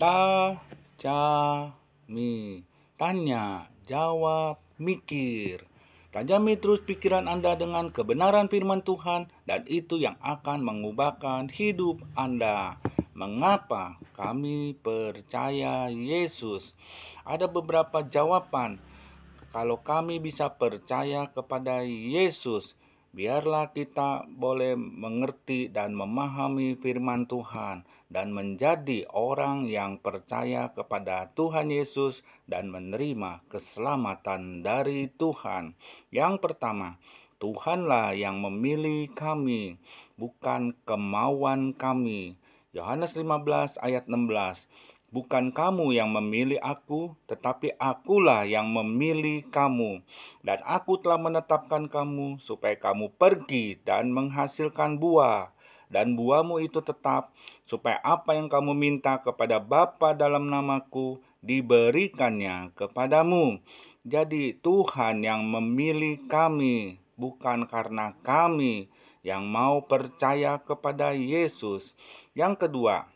Tajami, tanya, jawab, mikir. Tajami terus pikiran Anda dengan kebenaran firman Tuhan, dan itu yang akan mengubahkan hidup Anda. Mengapa kami percaya Yesus? Ada beberapa jawaban. Kalau kami bisa percaya kepada Yesus, biarlah kita boleh mengerti dan memahami firman Tuhan dan menjadi orang yang percaya kepada Tuhan Yesus dan menerima keselamatan dari Tuhan. Yang pertama, Tuhanlah yang memilih kami, bukan kemauan kami. Yohanes 15 ayat 16. Bukan kamu yang memilih aku, tetapi akulah yang memilih kamu. Dan aku telah menetapkan kamu supaya kamu pergi dan menghasilkan buah. Dan buahmu itu tetap, supaya apa yang kamu minta kepada Bapa dalam namaku, diberikannya kepadamu. Jadi Tuhan yang memilih kami, bukan karena kami yang mau percaya kepada Yesus. Yang kedua,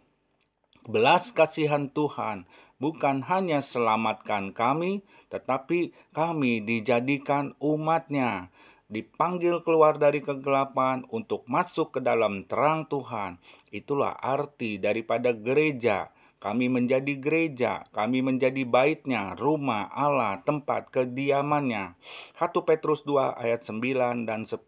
belas kasihan Tuhan bukan hanya selamatkan kami, tetapi kami dijadikan umat-Nya, dipanggil keluar dari kegelapan untuk masuk ke dalam terang Tuhan. Itulah arti daripada gereja. Kami menjadi gereja, kami menjadi bait-Nya, rumah Allah, tempat kediamannya. 1 Petrus 2 ayat 9 dan 10.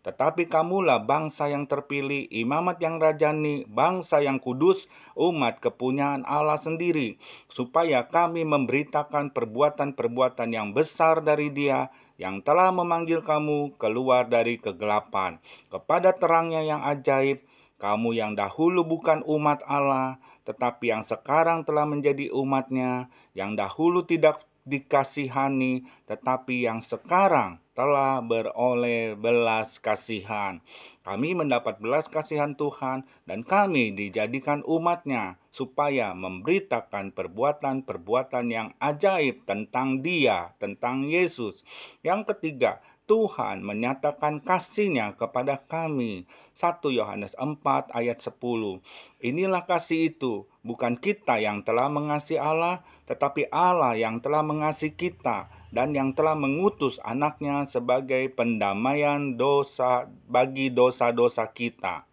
Tetapi kamulah bangsa yang terpilih, imamat yang rajani, bangsa yang kudus, umat kepunyaan Allah sendiri, supaya kami memberitakan perbuatan-perbuatan yang besar dari Dia yang telah memanggil kamu keluar dari kegelapan kepada terangnya yang ajaib. Kamu yang dahulu bukan umat Allah, tetapi yang sekarang telah menjadi umat-Nya, yang dahulu tidak dikasihani, tetapi yang sekarang telah beroleh belas kasihan. Kami mendapat belas kasihan Tuhan, dan kami dijadikan umat-Nya, supaya memberitakan perbuatan-perbuatan yang ajaib tentang Dia, tentang Yesus. Yang ketiga, Tuhan menyatakan kasih-Nya kepada kami. 1 Yohanes 4 ayat 10. Inilah kasih itu, bukan kita yang telah mengasihi Allah, tetapi Allah yang telah mengasihi kita dan yang telah mengutus anaknya sebagai pendamaian dosa bagi dosa-dosa kita.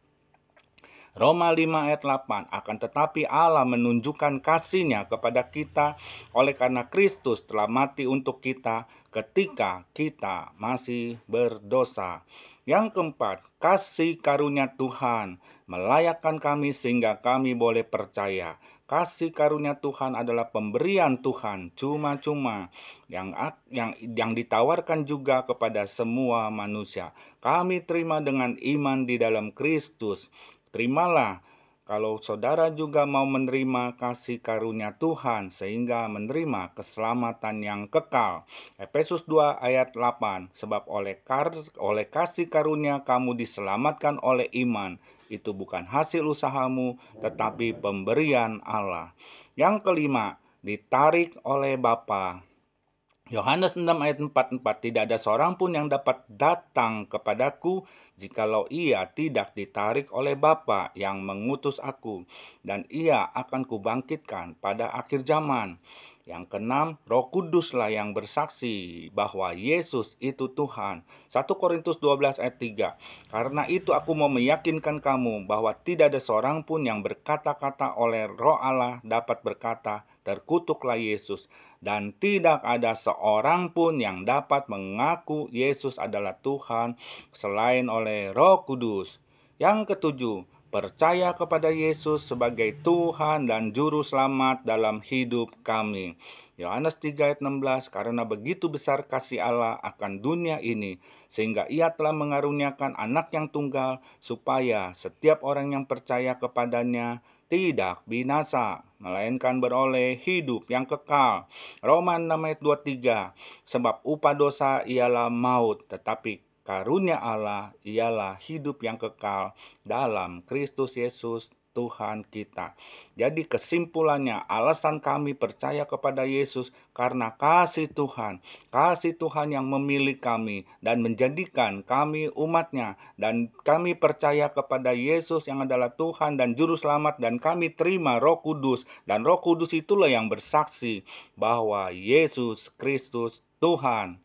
Roma 5 ayat 8, akan tetapi Allah menunjukkan kasih-Nya kepada kita oleh karena Kristus telah mati untuk kita ketika kita masih berdosa. Yang keempat, kasih karunia Tuhan melayakkan kami sehingga kami boleh percaya. Kasih karunia Tuhan adalah pemberian Tuhan cuma-cuma yang ditawarkan juga kepada semua manusia. Kami terima dengan iman di dalam Kristus. Terimalah kalau saudara juga mau menerima kasih karunia Tuhan sehingga menerima keselamatan yang kekal. Efesus 2 ayat 8, sebab oleh kasih karunia kamu diselamatkan oleh iman. Itu bukan hasil usahamu, tetapi pemberian Allah. Yang kelima, ditarik oleh Bapa. Yohanes 6 ayat 44, tidak ada seorang pun yang dapat datang kepadaku jikalau ia tidak ditarik oleh Bapa yang mengutus aku, dan ia akan kubangkitkan pada akhir zaman. Yang keenam, Roh Kuduslah yang bersaksi bahwa Yesus itu Tuhan. 1 Korintus 12 ayat 3. Karena itu aku mau meyakinkan kamu bahwa tidak ada seorang pun yang berkata-kata oleh Roh Allah dapat berkata, terkutuklah Yesus. Dan tidak ada seorang pun yang dapat mengaku Yesus adalah Tuhan selain oleh Roh Kudus. Yang ketujuh, percaya kepada Yesus sebagai Tuhan dan Juru Selamat dalam hidup kami. Yohanes 3 ayat 16, karena begitu besar kasih Allah akan dunia ini, sehingga Ia telah mengaruniakan anak yang tunggal, supaya setiap orang yang percaya kepadanya tidak binasa, melainkan beroleh hidup yang kekal. Roma 6 ayat 23, sebab upah dosa ialah maut, tetapi karunia Allah ialah hidup yang kekal dalam Kristus Yesus Tuhan kita. Jadi kesimpulannya, alasan kami percaya kepada Yesus karena kasih Tuhan yang memilih kami dan menjadikan kami umatnya, dan kami percaya kepada Yesus yang adalah Tuhan dan Juru Selamat, dan kami terima Roh Kudus, dan Roh Kudus itulah yang bersaksi bahwa Yesus Kristus Tuhan.